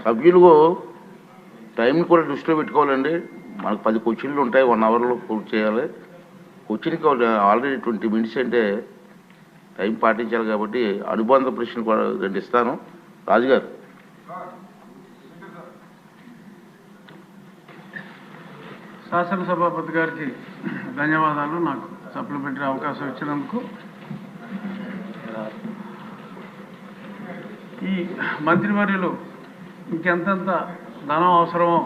సభ్యులు టైంని కూడా దృష్టిలో పెట్టుకోవాలండి. మనకు 10 క్వశ్చన్లు ఉంటాయి, 1 అవర్లో పూర్తి చేయాలి. క్వశ్చన్కి ఆల్రెడీ 20 మినిట్స్ అంటే టైం పాటించాలి. కాబట్టి అనుబంధ ప్రశ్నలు కూడా 2 ఇస్తాను. రాజుగారు. శాసనసభాపతి గారికి ధన్యవాదాలు, నాకు సప్లిమెంటరీ అవకాశం ఇచ్చినందుకు. ఈ మంత్రివర్యులు ఇంకెంతంత ధనం అవసరమో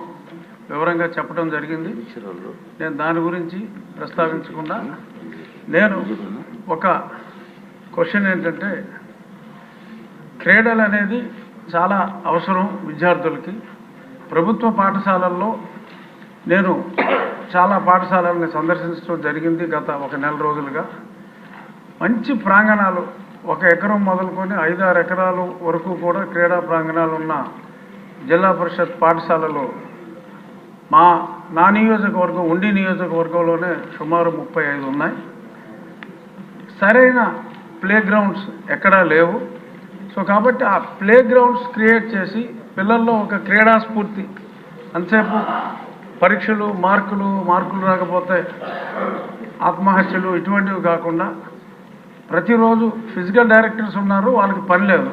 వివరంగా చెప్పడం జరిగింది. నేను దాని గురించి ప్రస్తావించకుండా నేను ఒక క్వశ్చన్ ఏంటంటే, క్రీడలు అనేది చాలా అవసరం విద్యార్థులకి. ప్రభుత్వ పాఠశాలల్లో నేను చాలా పాఠశాలల్ని సందర్శించడం జరిగింది గత 1 నెల రోజులుగా. మంచి ప్రాంగణాలు, 1 ఎకరం మొదలుకొని 5-6 ఎకరాలు వరకు కూడా క్రీడా ప్రాంగణాలు ఉన్న జిల్లా పరిషత్ పాఠశాలలో నా నియోజకవర్గం, ఉండి నియోజకవర్గంలోనే సుమారు 35 ఉన్నాయి. సరైన ప్లే గ్రౌండ్స్ ఎక్కడా లేవు. సో కాబట్టి ఆ ప్లే గ్రౌండ్స్ క్రియేట్ చేసి పిల్లల్లో ఒక క్రీడా స్ఫూర్తి, అంతసేపు పరీక్షలు, మార్కులు రాకపోతే ఆత్మహత్యలు ఇటువంటివి కాకుండా ప్రతిరోజు ఫిజికల్ డైరెక్టర్స్ ఉన్నారు, వాళ్ళకి పని లేదు.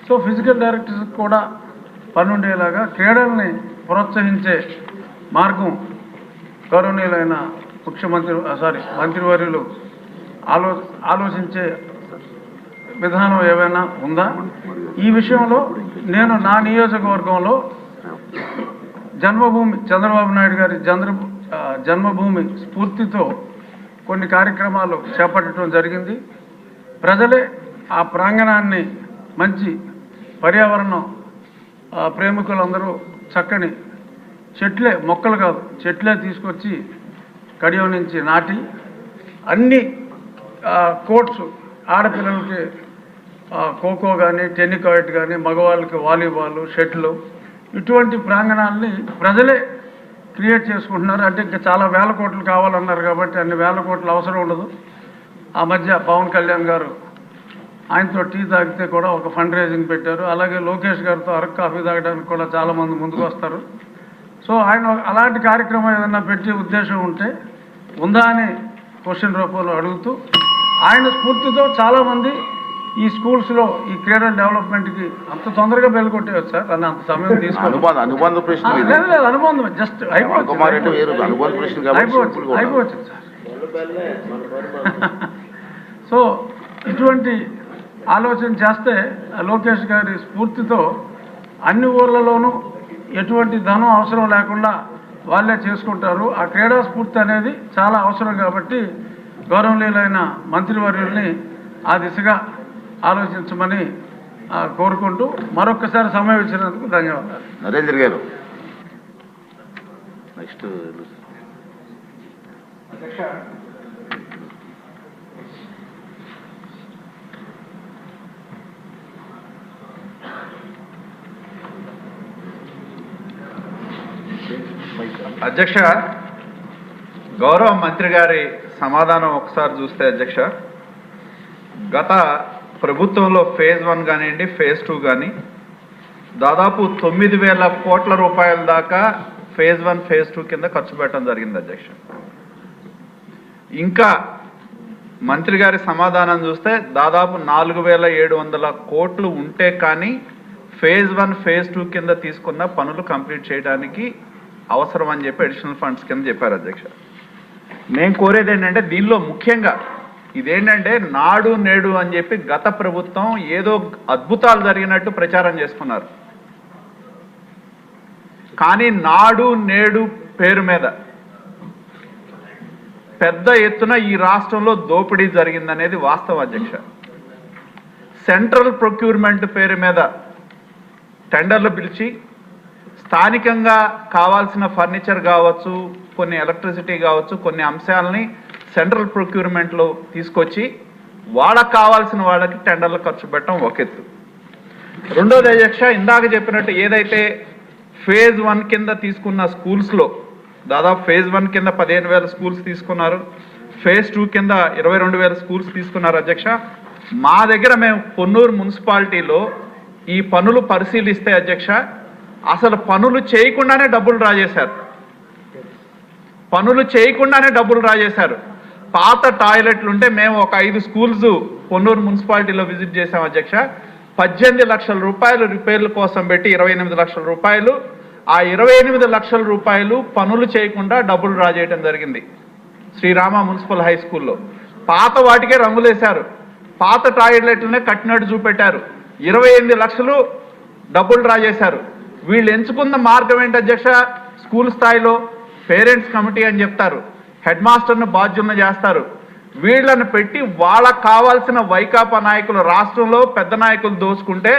సో ఫిజికల్ డైరెక్టర్స్ కూడా పని ఉండేలాగా క్రీడల్ని ప్రోత్సహించే మార్గం గౌరవనీయులైన మంత్రివర్యులు ఆలోచించే విధానం ఏమైనా ఉందా? ఈ విషయంలో నేను నా నియోజకవర్గంలో జన్మభూమి, చంద్రబాబు నాయుడు గారి జన్మభూమి స్ఫూర్తితో కొన్ని కార్యక్రమాలు చేపట్టడం జరిగింది. ప్రజలే ఆ ప్రాంగణాన్ని మంచి పర్యావరణం ప్రేమికులందరూ చక్కని చెట్లే, మొక్కలు కాదు చెట్లే తీసుకొచ్చి కడియం నుంచి నాటి అన్ని కోర్ట్స్, ఆడపిల్లలకి ఖోఖో కానీ, టెన్నికాయిట్ కానీ, మగవాళ్ళకి వాలీబాల్, షటిల్, ఇటువంటి ప్రాంగణాలని ప్రజలే క్రియేట్ చేసుకుంటున్నారు. అంటే ఇంకా చాలా వేల కోట్లు కావాలన్నారు కాబట్టి అన్ని వేల కోట్లు అవసరం ఉండదు. ఆ మధ్య పవన్ కళ్యాణ్ గారు ఆయనతో టీ తాగితే కూడా ఒక ఫండ్ రైజింగ్ పెట్టారు. అలాగే లోకేష్ గారితో అరకు కాఫీ తాగడానికి కూడా చాలామంది ముందుకు వస్తారు. సో ఆయన అలాంటి కార్యక్రమం ఏదైనా పెట్టే ఉద్దేశం ఉందా అని క్వశ్చన్ రూపంలో అడుగుతూ, ఆయన స్ఫూర్తితో చాలామంది ఈ స్కూల్స్లో ఈ క్రీడల డెవలప్మెంట్కి అంత తొందరగా బెల్కొట్టేవచ్చు సార్. అని అంత సమయం తీసుకోవాలి. అనుబంధ ప్రశ్న లేదు, అనుబంధం జస్ట్ అయిపోవచ్చు సార్. సో ఇటువంటి ఆలోచన చేస్తే లోకేష్ గారి స్ఫూర్తితో అన్ని ఊర్లలోనూ ఎటువంటి ధనం అవసరం లేకుండా వాళ్ళే చేసుకుంటారు. ఆ క్రీడా స్ఫూర్తి అనేది చాలా అవసరం కాబట్టి గౌరవనీయులైన మంత్రివర్యుల్ని ఆ దిశగా ఆలోచించమని కోరుకుంటూ మరొకసారి సమయం ఇచ్చినందుకు ధన్యవాదాలు. నరేంద్ర గారు. నెక్స్ట్ అధ్యక్ష, గౌరవ మంత్రి గారి సమాధానం ఒకసారి చూస్తే అధ్యక్ష, గత ప్రభుత్వంలో ఫేజ్ 1 కానివ్వండి, ఫేజ్ 2 కానీ దాదాపు 9,000 కోట్ల రూపాయల దాకా ఫేజ్ 1, ఫేజ్ 2 కింద ఖర్చు పెట్టడం జరిగింది అధ్యక్ష. ఇంకా మంత్రి గారి సమాధానం చూస్తే దాదాపు 4,700 కోట్లు ఉంటే కానీ ఫేజ్ 1, ఫేజ్ 2 కింద తీసుకున్న పనులు కంప్లీట్ చేయడానికి అవసరం అని చెప్పి అడిషనల్ ఫండ్స్ కింద చెప్పారు అధ్యక్ష. నేను కోరేది ఏంటంటే, దీనిలో ముఖ్యంగా ఇదేంటంటే నాడు నేడు అని చెప్పి గత ప్రభుత్వం ఏదో అద్భుతాలు జరిగినట్టు ప్రచారం చేసుకున్నారు. కానీ నాడు నేడు పేరు మీద పెద్ద ఎత్తున ఈ రాష్ట్రంలో దోపిడీ జరిగిందనేది వాస్తవం అధ్యక్ష. సెంట్రల్ ప్రొక్యూర్మెంట్ పేరు మీద టెండర్లు పిలిచి స్థానికంగా కావాల్సిన ఫర్నిచర్ కావచ్చు, కొన్ని ఎలక్ట్రిసిటీ కావచ్చు, కొన్ని అంశాలని సెంట్రల్ ప్రొక్యూర్మెంట్లో తీసుకొచ్చి వాళ్ళకు కావాల్సిన వాళ్ళకి టెండర్లు ఖర్చు పెట్టడం ఒక ఎత్తు. రెండోది అధ్యక్ష, ఇందాక చెప్పినట్టు ఏదైతే ఫేజ్ 1 కింద తీసుకున్న స్కూల్స్లో దాదాపు ఫేజ్ 1 కింద 15,000 స్కూల్స్ తీసుకున్నారు, ఫేజ్ 2 కింద 22,000 స్కూల్స్ తీసుకున్నారు అధ్యక్ష. మా దగ్గర మేము పొన్నూరు మున్సిపాలిటీలో ఈ పనులు పరిశీలిస్తే అధ్యక్ష అసలు పనులు చేయకుండానే డబ్బులు డ్రా చేశారు. పాత టాయిలెట్లు ఉంటే మేము ఒక 5 స్కూల్స్ పొన్నూరు మున్సిపాలిటీలో విజిట్ చేశాం అధ్యక్ష. 18 లక్షల రూపాయలు రిపేర్ల కోసం పెట్టి 28 లక్షల రూపాయలు, ఆ 28 లక్షల రూపాయలు పనులు చేయకుండా డబ్బులు డ్రా చేయడం జరిగింది శ్రీరామ మున్సిపల్ హై స్కూల్లో. పాత వాటికే రంగులేశారు, పాత టాయిలెట్లనే కట్టినట్టు చూపెట్టారు. 28 లక్షలు డబ్బులు డ్రా చేశారు. వీళ్ళు ఎంచుకున్న మార్గం ఏంటి అధ్యక్ష? స్కూల్ స్థాయిలో పేరెంట్స్ కమిటీ అని చెప్తారు, హెడ్ మాస్టర్ను బాధ్యులను చేస్తారు. వీళ్ళను పెట్టి వాళ్ళకు కావాల్సిన వైకాపా నాయకులు రాష్ట్రంలో పెద్ద నాయకులు దోచుకుంటే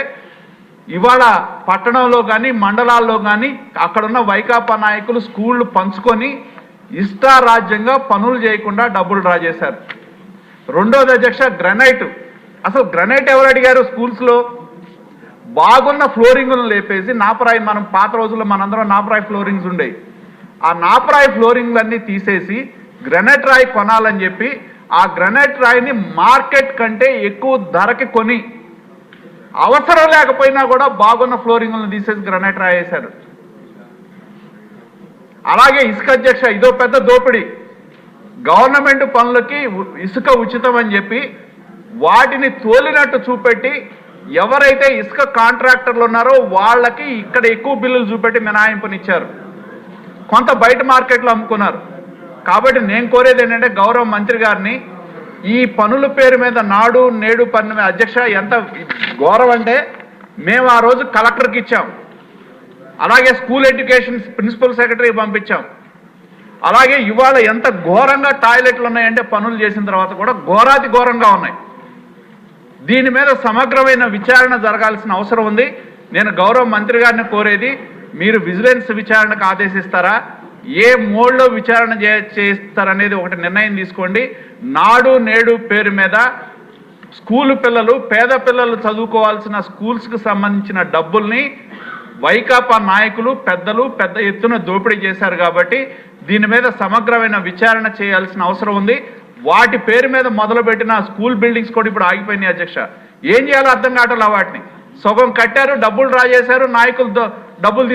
ఇవాళ పట్టణంలో కానీ మండలాల్లో కానీ అక్కడున్న వైకాపా నాయకులు స్కూళ్ళు పంచుకొని ఇష్టారాజ్యంగా పనులు చేయకుండా డబ్బులు డ్రా చేశారు. రెండోది అధ్యక్ష, గ్రనైట్. అసలు గ్రనైట్ ఎవరు అడిగారు? స్కూల్స్లో బాగున్న ఫ్లోరింగ్లను లేపేసి నాపరాయి, మనం పాత రోజుల్లో మనందరం నాపరాయి ఫ్లోరింగ్స్ ఉండేవి, ఆ నాపరాయి ఫ్లోరింగ్లన్నీ తీసేసి గ్రనైట్ రాయి కొనాలని చెప్పి ఆ గ్రనైట్ రాయిని మార్కెట్ కంటే ఎక్కువ ధరకి కొని అవసరం లేకపోయినా కూడా బాగున్న ఫ్లోరింగ్లను తీసేసి గ్రనైట్ రాయి వేశారు. అలాగే ఇసుక అధ్యక్ష, ఇదో పెద్ద దోపిడీ. గవర్నమెంట్ పనులకి ఇసుక ఉచితం అని చెప్పి వాటిని తోలినట్టు చూపెట్టి ఎవరైతే ఇసుక కాంట్రాక్టర్లు ఉన్నారో వాళ్ళకి ఇక్కడ ఎక్కువ బిల్లులు చూపెట్టి మినహాయింపునిచ్చారు, కొంత బయట మార్కెట్లో అమ్ముకున్నారు. కాబట్టి నేను కోరేది ఏంటంటే గౌరవ మంత్రి గారిని, ఈ పనుల పేరు మీద నాడు నేడు పన్ను మీద అధ్యక్ష ఎంత ఘోరం అంటే, మేము ఆ రోజు కలెక్టర్కి ఇచ్చాం, అలాగే స్కూల్ ఎడ్యుకేషన్ ప్రిన్సిపల్ సెక్రటరీ పంపించాం. అలాగే ఇవాళ ఎంత ఘోరంగా టాయిలెట్లు ఉన్నాయంటే పనులు చేసిన తర్వాత కూడా ఘోరాతి ఘోరంగా ఉన్నాయి. దీని మీద సమగ్రమైన విచారణ జరగాల్సిన అవసరం ఉంది. నేను గౌరవ మంత్రి గారిని కోరేది, మీరు విజిలెన్స్ విచారణకు ఆదేశిస్తారా, ఏ మోడ్లో విచారణ చేస్తారనేది ఒకటి నిర్ణయం తీసుకోండి. నాడు నేడు పేరు మీద స్కూలు పిల్లలు, పేద పిల్లలు చదువుకోవాల్సిన స్కూల్స్కి సంబంధించిన డబ్బుల్ని వైకాపా నాయకులు పెద్దలు పెద్ద ఎత్తున దోపిడీ చేశారు. కాబట్టి దీని మీద సమగ్రమైన విచారణ చేయాల్సిన అవసరం ఉంది. వాటి పేరు మీద మొదలుపెట్టిన స్కూల్ బిల్డింగ్స్ కూడా ఇప్పుడు ఆగిపోయినాయి అధ్యక్ష. ఏం చేయాలో అర్థం కావట్లా. వాటిని సగం కట్టారు, డబ్బులు డ్రా చేశారు, నాయకులు డబ్బులు